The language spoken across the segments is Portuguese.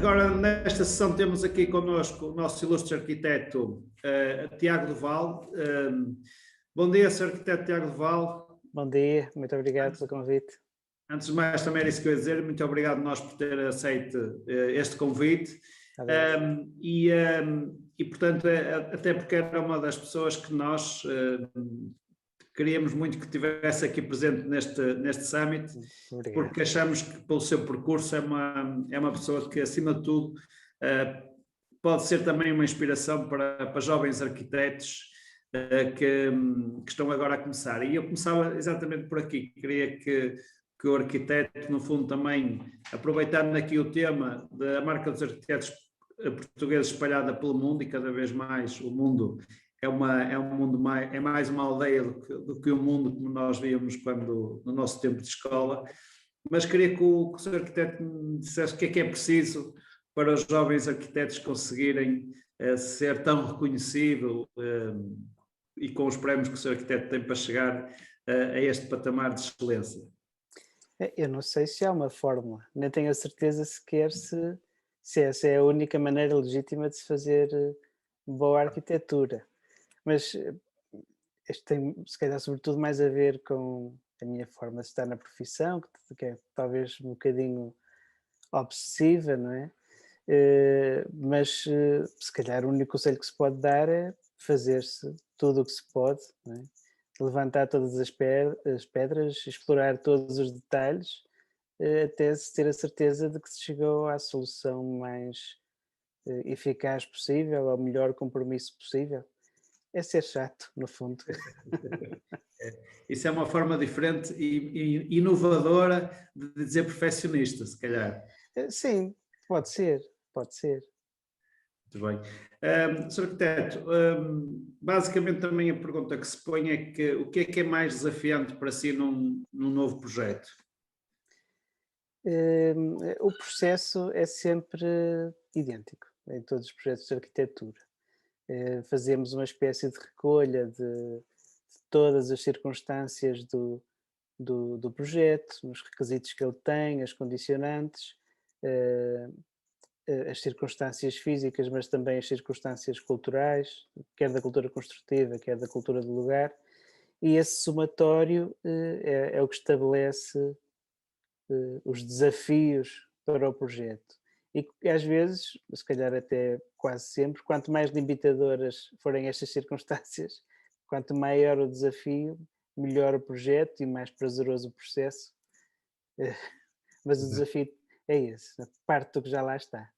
Agora, nesta sessão, temos aqui connosco o nosso ilustre arquiteto Tiago Duval. Bom dia, Sr. Arquiteto Tiago Duval. Bom dia, muito obrigado pelo convite. Antes de mais, também era isso que eu ia dizer, muito obrigado a nós por ter aceito este convite. Portanto, até porque era uma das pessoas que nós queríamos muito que estivesse aqui presente neste Summit, porque achamos que pelo seu percurso é uma pessoa que, acima de tudo, pode ser também uma inspiração para jovens arquitetos que estão agora a começar. E eu começava exatamente por aqui, queria que o arquiteto, no fundo, também, aproveitando aqui o tema da marca dos arquitetos portugueses espalhada pelo mundo, e cada vez mais o mundo é mais uma aldeia do que o mundo como nós víamos no nosso tempo de escola, mas queria que o Sr. Arquiteto me dissesse o que é preciso para os jovens arquitetos conseguirem ser tão reconhecido e com os prémios que o Sr. Arquiteto tem para chegar a este patamar de excelência. Eu não sei se há uma fórmula, nem tenho a certeza sequer se essa é a única maneira legítima de se fazer boa arquitetura. Mas isto tem, se calhar, sobretudo mais a ver com a minha forma de estar na profissão, que é talvez um bocadinho obsessiva, não é? Mas se calhar o único conselho que se pode dar é fazer-se tudo o que se pode, não é? Levantar todas as pedras, explorar todos os detalhes, até se ter a certeza de que se chegou à solução mais eficaz possível, ao melhor compromisso possível. É ser chato, no fundo. Isso é uma forma diferente e inovadora de dizer perfeccionista, se calhar. Sim, pode ser. Muito bem. Sr. Arquiteto, basicamente também a pergunta que se põe é que o que é mais desafiante para si num novo projeto? O processo é sempre idêntico em todos os projetos de arquitetura. Fazemos uma espécie de recolha de todas as circunstâncias do projeto, os requisitos que ele tem, as condicionantes, as circunstâncias físicas, mas também as circunstâncias culturais, quer da cultura construtiva, quer da cultura do lugar, e esse somatório é o que estabelece os desafios para o projeto. E às vezes, se calhar até quase sempre, quanto mais limitadoras forem estas circunstâncias, quanto maior o desafio, melhor o projeto e mais prazeroso o processo. Mas o desafio é esse, a parte do que já lá está.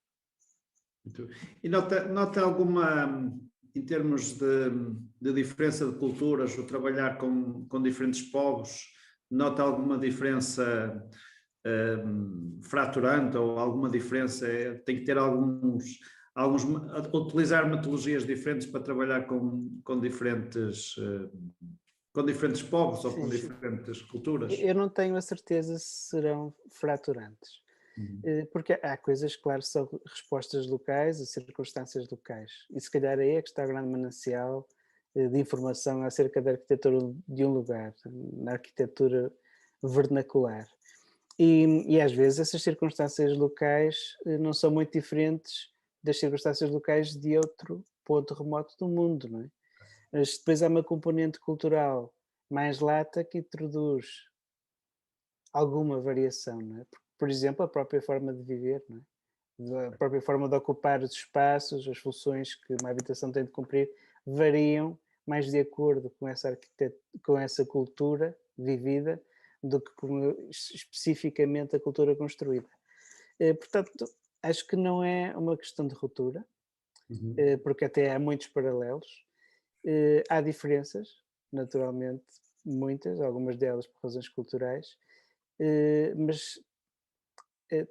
E nota alguma, em termos de diferença de culturas, o trabalhar com diferentes povos, nota alguma diferença fraturante ou alguma diferença? Tem que ter utilizar metodologias diferentes para trabalhar com diferentes povos ou com diferentes culturas? Eu não tenho a certeza se serão fraturantes. Porque há coisas, claro, são respostas locais a circunstâncias locais. E se calhar aí é que está o grande manancial de informação acerca da arquitetura de um lugar, na arquitetura vernacular. E às vezes essas circunstâncias locais não são muito diferentes das circunstâncias locais de outro ponto remoto do mundo, não é? Mas depois há uma componente cultural mais lata que introduz alguma variação, não é? Por exemplo, a própria forma de viver, não é? A própria forma de ocupar os espaços, as funções que uma habitação tem de cumprir, variam mais de acordo com essa cultura vivida do que com especificamente a cultura construída. Portanto, acho que não é uma questão de ruptura, porque até há muitos paralelos. Há diferenças, naturalmente, muitas, algumas delas por razões culturais, mas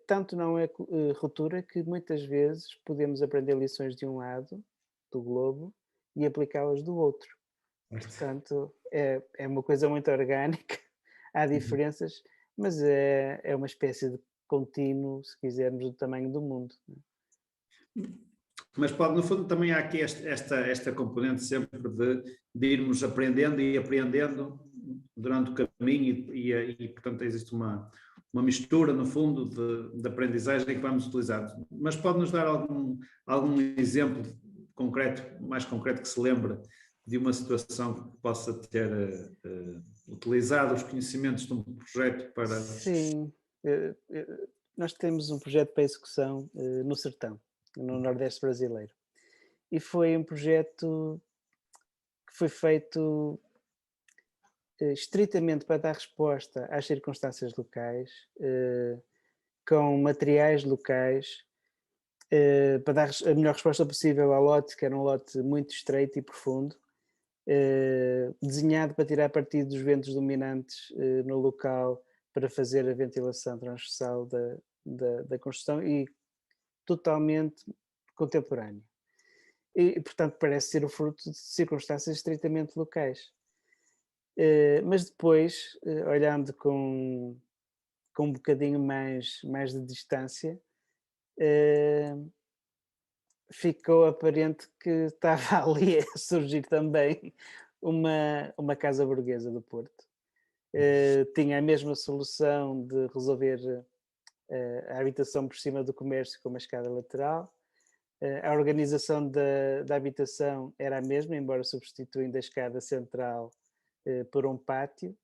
tanto não é ruptura que muitas vezes podemos aprender lições de um lado do globo e aplicá-las do outro. Portanto, é uma coisa muito orgânica, há diferenças, mas é uma espécie de contínuo, se quisermos, do tamanho do mundo. Mas pode, no fundo, também há aqui esta componente sempre de irmos aprendendo e apreendendo durante o caminho e portanto, existe uma uma mistura, no fundo, de aprendizagem que vamos utilizar. Mas pode-nos dar algum exemplo concreto, mais concreto, que se lembre de uma situação que possa ter utilizado os conhecimentos de um projeto para... Sim, nós temos um projeto para execução no Sertão, no Nordeste brasileiro. E foi um projeto que foi feito estritamente para dar resposta às circunstâncias locais, com materiais locais, para dar a melhor resposta possível ao lote, que era um lote muito estreito e profundo, desenhado para tirar partido dos ventos dominantes no local, para fazer a ventilação transversal da construção e totalmente contemporâneo. E, portanto, parece ser o fruto de circunstâncias estritamente locais. Mas depois, olhando com um bocadinho mais de distância, ficou aparente que estava ali a surgir também uma casa burguesa do Porto. Tinha a mesma solução de resolver a habitação por cima do comércio com uma escada lateral. A organização da habitação era a mesma, embora substituindo a escada central por um pátio.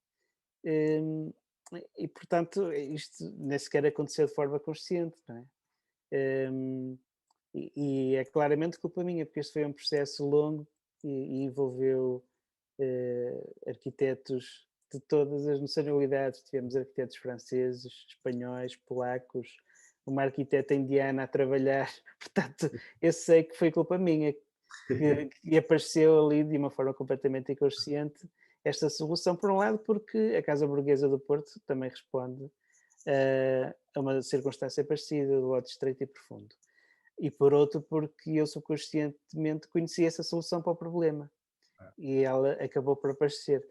E, portanto, isto nem sequer aconteceu de forma consciente, não é? E é claramente culpa minha, porque este foi um processo longo e envolveu arquitetos de todas as nacionalidades. Tivemos arquitetos franceses, espanhóis, polacos, uma arquiteta indiana a trabalhar. Portanto, eu sei que foi culpa minha que apareceu ali de uma forma completamente inconsciente esta solução, por um lado, porque a Casa Burguesa do Porto também responde a uma circunstância parecida, do lote estreito e profundo. E por outro, porque eu subconscientemente conhecia essa solução para o problema e ela acabou por aparecer.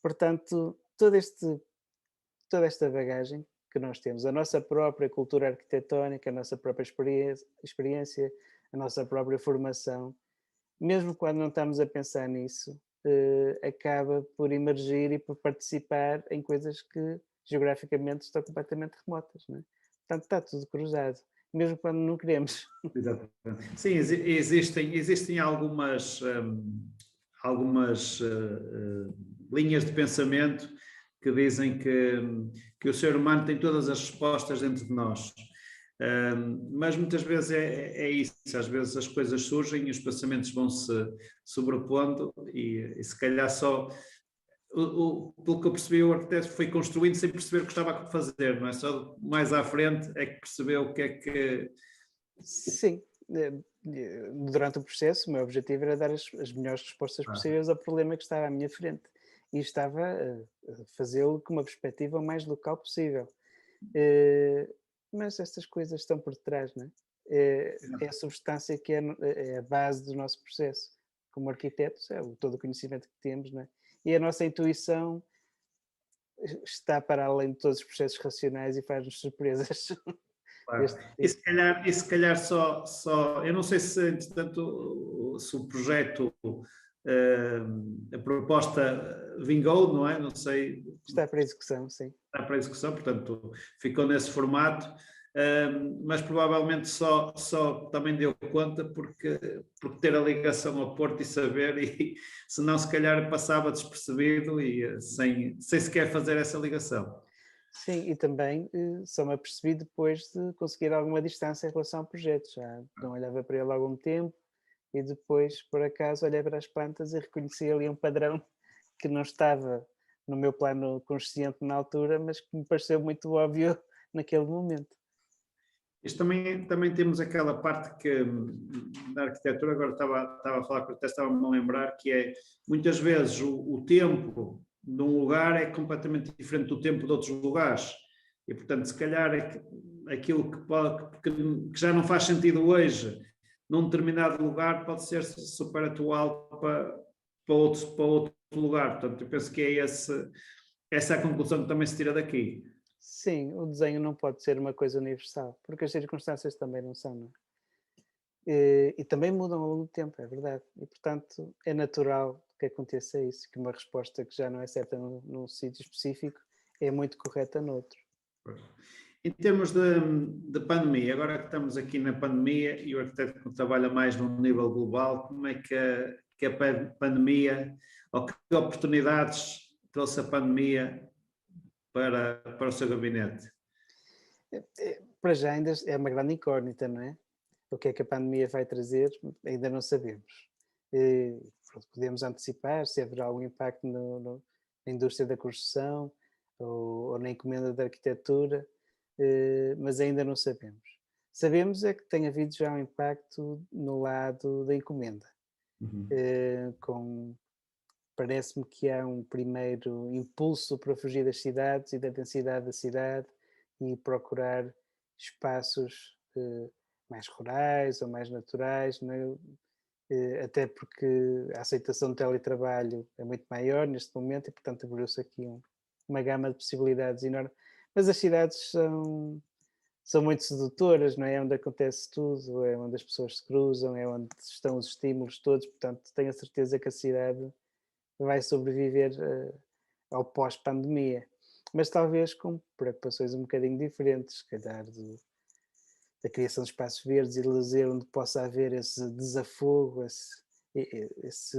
Portanto, toda esta bagagem que nós temos, a nossa própria cultura arquitetónica, a nossa própria experiência, a nossa própria formação, mesmo quando não estamos a pensar nisso, acaba por emergir e por participar em coisas que geograficamente estão completamente remotas, não é? Portanto, está tudo cruzado, mesmo quando não queremos. Exatamente. Sim, existem algumas linhas de pensamento que dizem que o ser humano tem todas as respostas dentro de nós. Mas muitas vezes é isso, às vezes as coisas surgem e os pensamentos vão se sobrepondo e se calhar só, pelo que eu percebi, o arquiteto foi construindo sem perceber o que estava a fazer, não é? Só mais à frente é que percebeu o que é que... Sim, durante o processo o meu objetivo era dar as melhores respostas possíveis ao problema que estava à minha frente e estava a fazê-lo com uma perspectiva o mais local possível. Mas estas coisas estão por detrás, não é? É a substância que é a base do nosso processo. Como arquitetos, é todo o conhecimento que temos, não é? E a nossa intuição está para além de todos os processos racionais e faz-nos surpresas. Claro. E se calhar só, eu não sei se, entretanto, se o projeto, a proposta vingou, não é? Não sei. Está para execução, sim. Está para execução, portanto, ficou nesse formato, mas provavelmente só também deu conta porque ter a ligação ao Porto e saber, e senão se calhar passava despercebido e sem sequer fazer essa ligação. Sim, e também só me apercebi depois de conseguir alguma distância em relação ao projeto. Já não olhava para ele há algum tempo e depois, por acaso, olhei para as plantas e reconheci ali um padrão que não estava no meu plano consciente na altura, mas que me pareceu muito óbvio naquele momento. Isto também temos aquela parte que na arquitetura, agora estava a falar, até estava-me a lembrar, que é muitas vezes o tempo de um lugar é completamente diferente do tempo de outros lugares. E, portanto, se calhar aquilo que já não faz sentido hoje num determinado lugar pode ser super atual para outro lugar. Portanto, eu penso que é essa é a conclusão que também se tira daqui. Sim, o desenho não pode ser uma coisa universal, porque as circunstâncias também não são, não é? E também mudam ao longo do tempo, é verdade. E, portanto, é natural que aconteça isso, que uma resposta que já não é certa num sítio específico é muito correta noutro. Em termos de pandemia, agora que estamos aqui na pandemia e o arquiteto trabalha mais num nível global, como é que a pandemia, ou que oportunidades trouxe a pandemia para o seu gabinete? Para já ainda é uma grande incógnita, não é? O que é que a pandemia vai trazer, ainda não sabemos. Pronto, podemos antecipar se haverá algum impacto na indústria da construção ou na encomenda da arquitetura, mas ainda não sabemos. Sabemos é que tem havido já um impacto no lado da encomenda, Uhum. parece-me que há um primeiro impulso para fugir das cidades e da densidade da cidade e procurar espaços mais rurais ou mais naturais, não é? Até porque a aceitação do teletrabalho é muito maior neste momento e, portanto, abriu-se aqui uma gama de possibilidades enorme. Mas as cidades são muito sedutoras, não é? É onde acontece tudo, é onde as pessoas se cruzam, é onde estão os estímulos todos, portanto, tenho a certeza que a cidade vai sobreviver ao pós-pandemia, mas talvez com preocupações um bocadinho diferentes, se calhar da criação de espaços verdes e de lazer onde possa haver esse desafogo, esse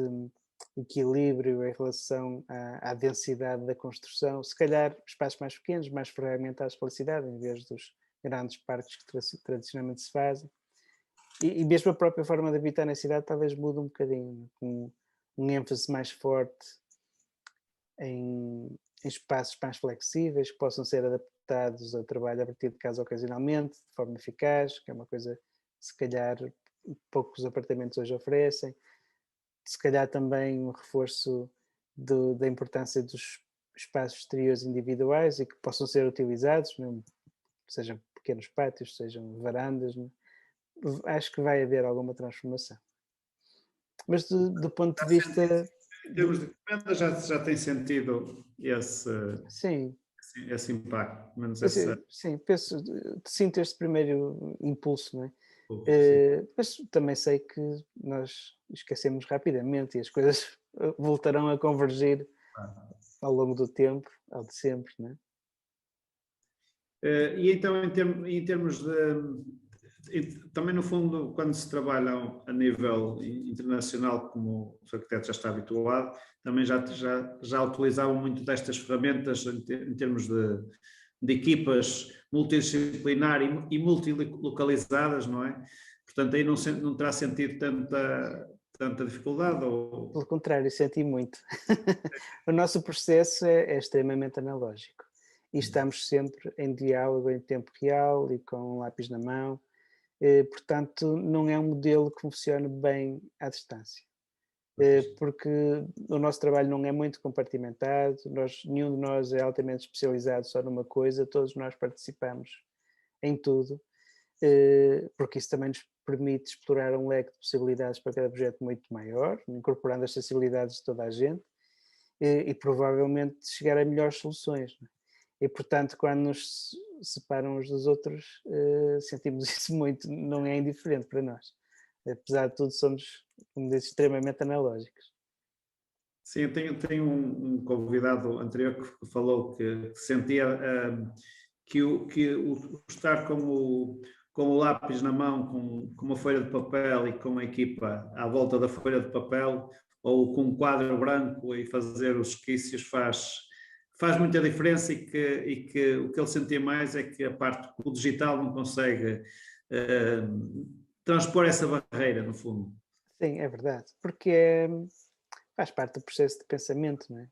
equilíbrio em relação à densidade da construção, se calhar espaços mais pequenos, mais fragmentados pela cidade, em vez dos grandes parques que tradicionalmente se fazem. E mesmo a própria forma de habitar na cidade talvez mude um bocadinho, com um ênfase mais forte em espaços mais flexíveis que possam ser adaptados ao trabalho a partir de casa ocasionalmente, de forma eficaz, que é uma coisa que se calhar poucos apartamentos hoje oferecem. Se calhar também um reforço da importância dos espaços exteriores individuais e que possam ser utilizados, mesmo, sejam pequenos pátios, sejam varandas. Acho que vai haver alguma transformação. Mas do ponto de vista... Em termos de encomenda, já tem sentido Sim, esse impacto, menos essa... sim, sinto este primeiro impulso, não é? Sim. Mas também sei que nós esquecemos rapidamente e as coisas voltarão a convergir ao longo do tempo, ao de sempre, não é? E então, em termos também no fundo, quando se trabalha a nível internacional, como o arquiteto já está habituado, também já utilizavam muito destas ferramentas em termos de equipas multidisciplinar e multilocalizadas, não é? Portanto, aí não terá sentido tanta dificuldade? Pelo contrário, senti muito. O nosso processo é extremamente analógico e estamos sempre em diálogo em tempo real e com um lápis na mão. Portanto, não é um modelo que funcione bem à distância, porque o nosso trabalho não é muito compartimentado, nenhum de nós é altamente especializado só numa coisa, todos nós participamos em tudo, porque isso também nos permite explorar um leque de possibilidades para cada projeto muito maior, incorporando as sensibilidades de toda a gente e provavelmente chegar a melhores soluções. Não é? E, portanto, quando nos separam uns dos outros, sentimos isso muito, não é indiferente para nós. Apesar de tudo, somos, como disse, extremamente analógicos. Sim, eu tenho um convidado anterior que falou que sentia que o estar com o lápis na mão, com uma folha de papel e com a equipa à volta da folha de papel, ou com um quadro branco e fazer os esquícios faz muita diferença e que o que ele sentia mais é que o digital não consegue transpor essa barreira, no fundo. Sim, é verdade, porque faz parte do processo de pensamento, não é?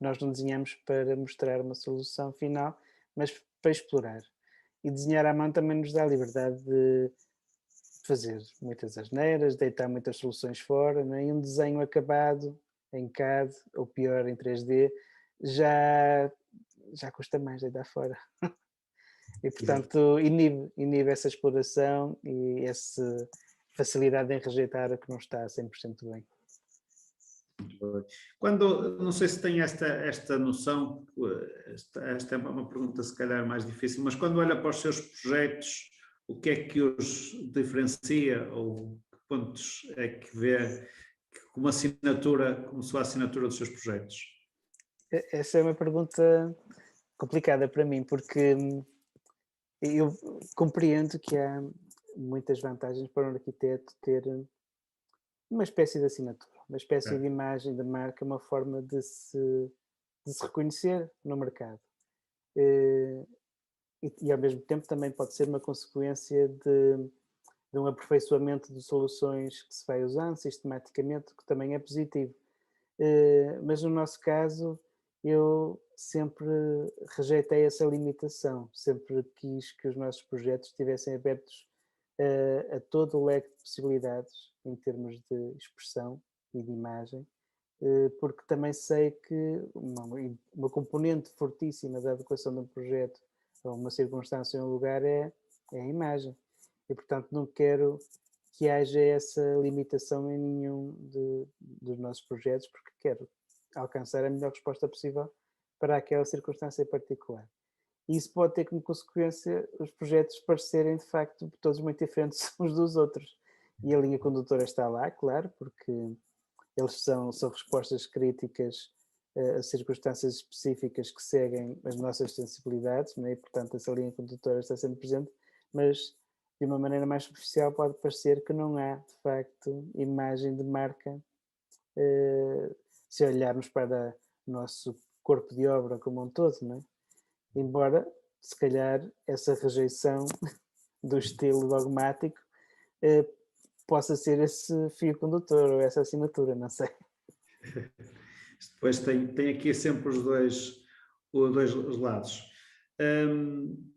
Nós não desenhamos para mostrar uma solução final, mas para explorar. E desenhar à mão também nos dá a liberdade de fazer muitas asneiras, deitar muitas soluções fora, não é? E um desenho acabado em CAD, ou pior, em 3D, já custa mais deitar fora. E, portanto, inibe essa exploração e essa facilidade em rejeitar o que não está 100% bem. Não sei se tem esta noção, esta é uma pergunta se calhar mais difícil, mas quando olha para os seus projetos, o que é que os diferencia ou que pontos é que vê como sua assinatura dos seus projetos? Essa é uma pergunta complicada para mim, porque eu compreendo que há muitas vantagens para um arquiteto ter uma espécie de assinatura, uma espécie de É, imagem da marca, uma forma de se reconhecer no mercado. Eh, e ao mesmo tempo também pode ser uma consequência de um aperfeiçoamento de soluções que se vai usando sistematicamente, que também é positivo. Mas no nosso caso, eu sempre rejeitei essa limitação, sempre quis que os nossos projetos estivessem abertos a todo o leque de possibilidades em termos de expressão e de imagem, porque também sei que uma componente fortíssima da adequação de um projeto a uma circunstância ou um lugar é a imagem. E, portanto, não quero que haja essa limitação em nenhum dos nossos projetos, porque quero alcançar a melhor resposta possível para aquela circunstância particular. E isso pode ter como consequência os projetos parecerem, de facto, todos muito diferentes uns dos outros. E a linha condutora está lá, claro, porque eles são respostas críticas a circunstâncias específicas que seguem as nossas sensibilidades, não é? E, portanto, essa linha condutora está sempre presente, mas de uma maneira mais superficial pode parecer que não há, de facto, imagem de marca se olharmos para o nosso corpo de obra como um todo, não é? Embora, se calhar, essa rejeição do estilo dogmático eh, possa ser esse fio condutor ou essa assinatura, não sei. depois tem aqui sempre os dois lados. Hum,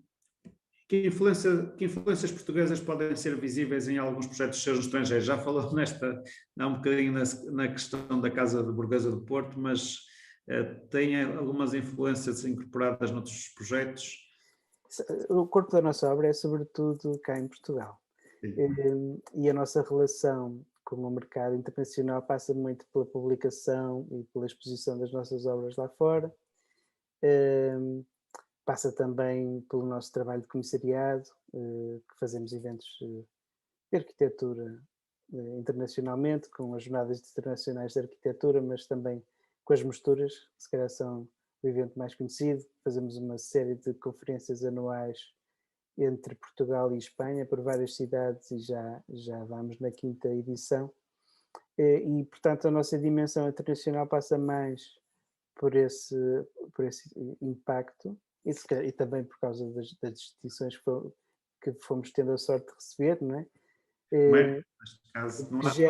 que influências portuguesas podem ser visíveis em alguns projetos seus no estrangeiro? Já falou há um bocadinho na questão da Casa de Burguesa do Porto, mas tem algumas influências incorporadas noutros projetos? O corpo da nossa obra é sobretudo cá em Portugal. Sim. E a nossa relação com o mercado internacional passa muito pela publicação e pela exposição das nossas obras lá fora. Hum, Passa também pelo nosso trabalho de comissariado, que fazemos eventos de arquitetura internacionalmente, com as jornadas internacionais de arquitetura, mas também com as misturas, que se calhar são o evento mais conhecido. Fazemos uma série de conferências anuais entre Portugal e Espanha, por várias cidades, e já vamos na quinta edição. E, portanto, a nossa dimensão internacional passa mais por esse, por esse impacto e também por causa das distinções que fomos tendo a sorte de receber, não é? Não é? Eh, Neste caso, não que há palavras.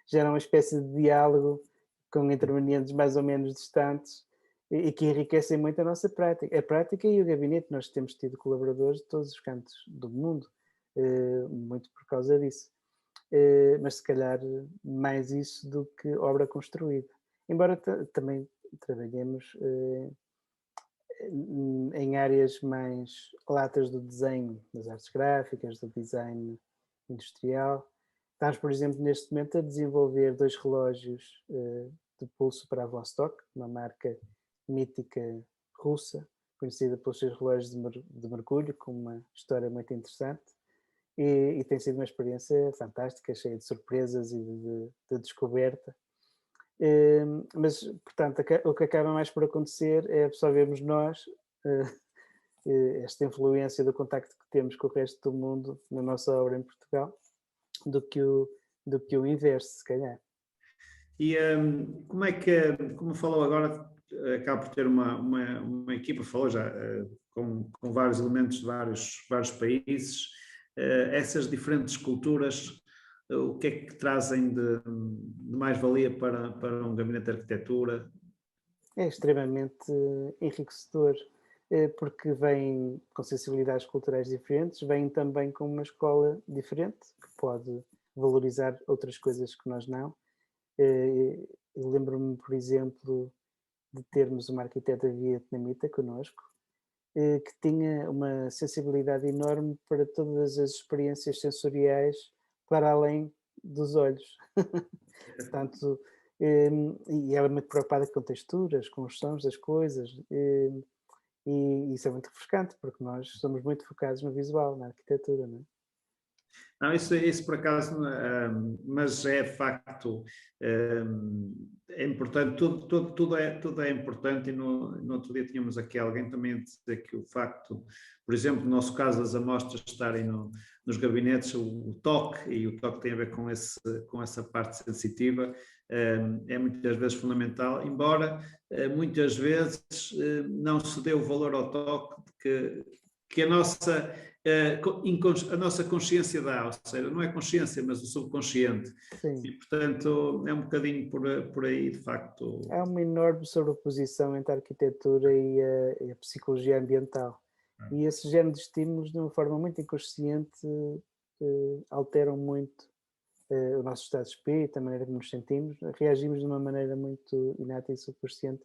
gera uma espécie de diálogo com intervenientes mais ou menos distantes e que enriquecem muito a nossa prática. A prática e o gabinete, nós temos tido colaboradores de todos os cantos do mundo, muito por causa disso. Mas se calhar mais isso do que obra construída. Embora também trabalhemos em áreas mais latas do desenho, das artes gráficas, do design industrial. Estamos, por exemplo, neste momento a desenvolver 2 relógios de pulso para a Vostok, uma marca mítica russa, conhecida pelos seus relógios de mergulho, com uma história muito interessante. E tem sido uma experiência fantástica, cheia de surpresas e de descoberta. Mas, portanto, o que acaba mais por acontecer é absorvermos nós eh, esta influência do contacto que temos com o resto do mundo na nossa obra em Portugal, do que o inverso, se calhar. E como é que, como falou agora, acaba por ter uma equipa, falou já, com vários elementos de vários países, essas diferentes culturas, o que é que trazem de mais-valia para um gabinete de arquitetura? É extremamente enriquecedor, porque vêm com sensibilidades culturais diferentes, vêm também com uma escola diferente, que pode valorizar outras coisas que nós não. Eu lembro-me, por exemplo, de termos uma arquiteta vietnamita connosco, que tinha uma sensibilidade enorme para todas as experiências sensoriais para além dos olhos. Portanto, e ela é muito preocupada com texturas, com os sons das coisas, e isso é muito refrescante, porque nós somos muito focados no visual, na arquitetura, não é? Não, isso por acaso, mas é de facto, é importante, tudo é importante, e no outro dia tínhamos aqui alguém também a dizer que o facto, por exemplo, no nosso caso, as amostras estarem nos gabinetes, o toque, e o toque tem a ver com essa parte sensitiva, é muitas vezes fundamental, embora muitas vezes não se dê o valor ao toque que a nossa consciência dá, ou seja, não é consciência, mas o subconsciente. Sim. E, portanto, é um bocadinho por aí, de facto. Há uma enorme sobreposição entre a arquitetura e a psicologia ambiental. E esse género de estímulos, de uma forma muito inconsciente, alteram muito o nosso estado de espírito, a maneira como nos sentimos. Reagimos de uma maneira muito inata e subconsciente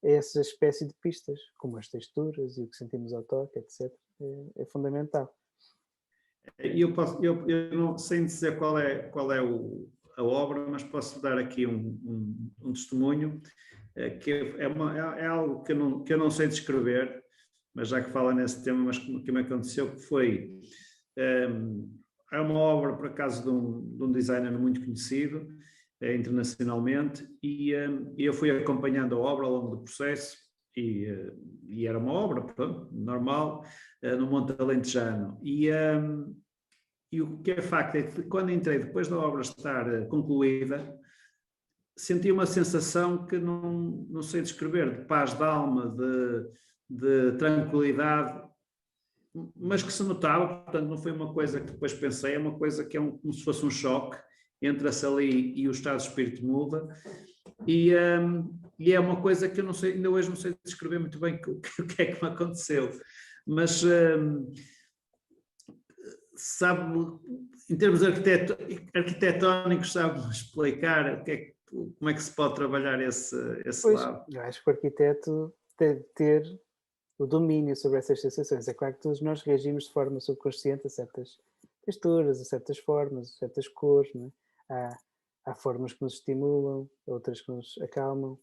a essa espécie de pistas, como as texturas e o que sentimos ao toque, etc. É fundamental. E eu não sei dizer qual é a obra, mas posso dar aqui um testemunho, que é algo que eu não sei descrever, mas já que fala nesse tema, mas que me aconteceu, que foi, é uma obra, por acaso, de um designer muito conhecido, internacionalmente, e eu fui acompanhando a obra ao longo do processo, e era uma obra, pronto, normal, no Monte Alentejano. E o que é facto é que quando entrei, depois da obra estar concluída, senti uma sensação que não sei descrever, de paz de alma, de tranquilidade, mas que se notava, portanto não foi uma coisa que depois pensei, é uma coisa que é como se fosse um choque, entra-se ali e o estado de espírito muda, e é uma coisa que eu não sei, ainda hoje não sei descrever muito bem o que é que me aconteceu, mas sabe, em termos arquitetónicos, sabe explicar como é que se pode trabalhar esse lado? Eu acho que o arquiteto deve ter o domínio sobre essas sensações. É claro que todos nós reagimos de forma subconsciente a certas texturas, a certas formas, a certas cores, não é? Há formas que nos estimulam, outras que nos acalmam,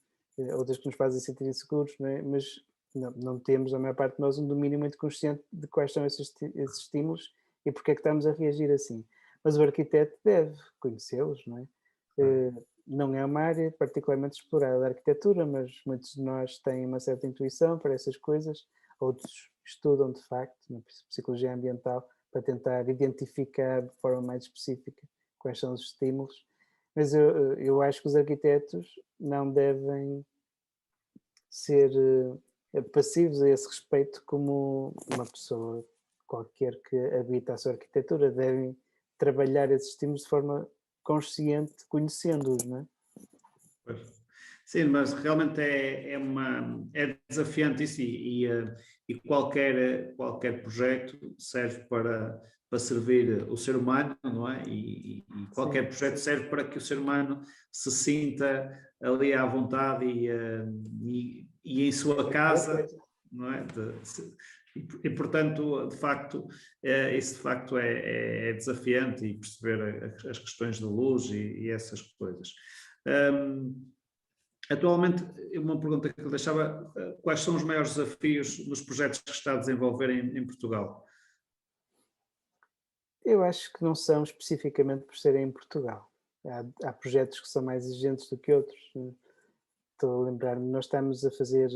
outras que nos fazem sentir inseguros, não é? Mas não temos, a maior parte de nós, um domínio muito consciente de quais são esses estímulos e porque é que estamos a reagir assim. Mas o arquiteto deve conhecê-los, não é? Não é uma área particularmente explorada da arquitetura, mas muitos de nós têm uma certa intuição para essas coisas, outros estudam de facto na psicologia ambiental para tentar identificar de forma mais específica quais são os estímulos, mas eu acho que os arquitetos não devem ser passivos a esse respeito como uma pessoa qualquer que habita a sua arquitetura, devem trabalhar esses estímulos de forma consciente, conhecendo-os, não é? Sim, mas realmente é desafiante isso, e qualquer projeto serve para servir o ser humano, não é? E qualquer projeto serve para que o ser humano se sinta ali à vontade e em sua casa, não é? E portanto, de facto, isso de facto é desafiante, e perceber as questões da luz e essas coisas. Atualmente, uma pergunta que eu deixava, quais são os maiores desafios nos projetos que está a desenvolver em Portugal? Eu acho que não são especificamente por serem em Portugal. Há projetos que são mais exigentes do que outros. Estou a lembrar-me, nós estamos a fazer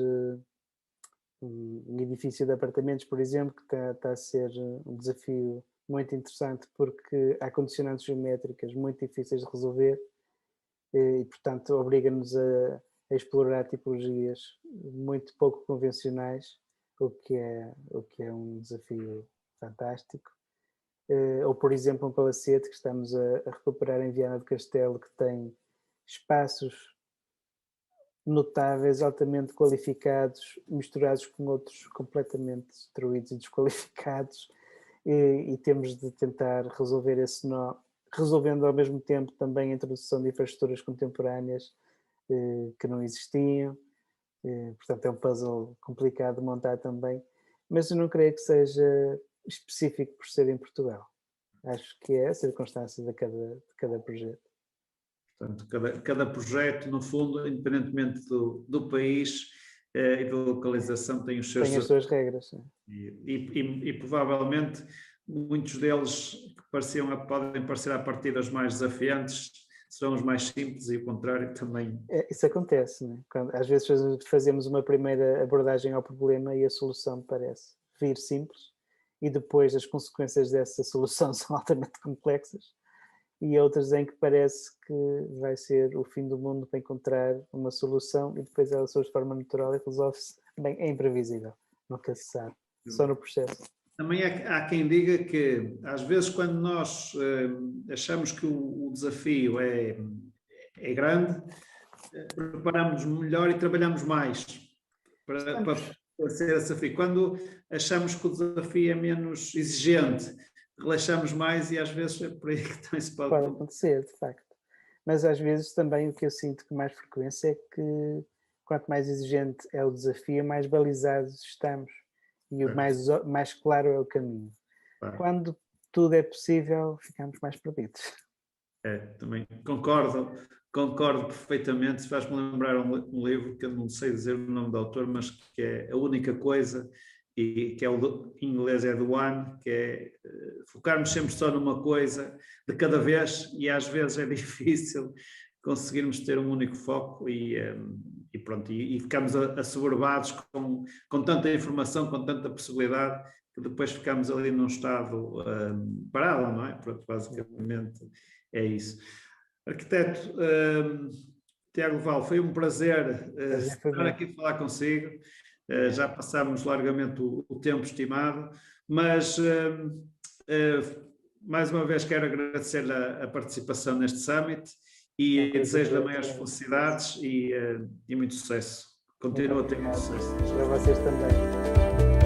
um edifício de apartamentos, por exemplo, que está a ser um desafio muito interessante porque há condicionantes geométricas muito difíceis de resolver e, portanto, obriga-nos a explorar tipologias muito pouco convencionais, o que é um desafio fantástico. Ou, por exemplo, um palacete que estamos a recuperar em Viana do Castelo, que tem espaços notáveis, altamente qualificados, misturados com outros completamente destruídos e desqualificados, e temos de tentar resolver esse nó, resolvendo ao mesmo tempo também a introdução de infraestruturas contemporâneas que não existiam. Portanto, é um puzzle complicado de montar também, mas eu não creio que seja específico por ser em Portugal. Acho que é a circunstância de cada projeto. Portanto, cada projeto, no fundo, independentemente do país e da localização, tem os seus... Tem as suas regras. E provavelmente muitos deles que podem parecer à partida os mais desafiantes, serão os mais simples e o contrário também. Isso acontece, né? Às vezes fazemos uma primeira abordagem ao problema e a solução parece vir simples e depois as consequências dessa solução são altamente complexas, e outras em que parece que vai ser o fim do mundo para encontrar uma solução e depois ela surge de forma natural e resolve-se. Bem, é imprevisível, nunca se sabe, só no processo. Também há quem diga que, às vezes, quando nós achamos que o desafio é grande, preparamos melhor e trabalhamos mais para ser desafio. Quando achamos que o desafio é menos exigente, relaxamos mais e às vezes é por aí que também se pode acontecer, de facto. Mas às vezes também o que eu sinto com mais frequência é que quanto mais exigente é o desafio, mais balizados estamos e o mais claro é o caminho. Quando tudo é possível, ficamos mais perdidos. Também concordo perfeitamente. Faz-me lembrar um livro que eu não sei dizer o nome do autor, mas que é A Única Coisa, e que em inglês é The One, que é focarmos sempre só numa coisa de cada vez, e às vezes é difícil conseguirmos ter um único foco e pronto, e ficamos assoberbados com tanta informação, com tanta possibilidade, que depois ficamos ali num estado parado, não é? Pronto, basicamente é isso. Arquiteto Tiago Val, foi um prazer estar aqui a falar consigo. Já passámos largamente o tempo estimado, mas mais uma vez quero agradecer a participação neste Summit e desejo-lhe maiores felicidades e muito sucesso. Continua a ter muito sucesso. Para vocês também.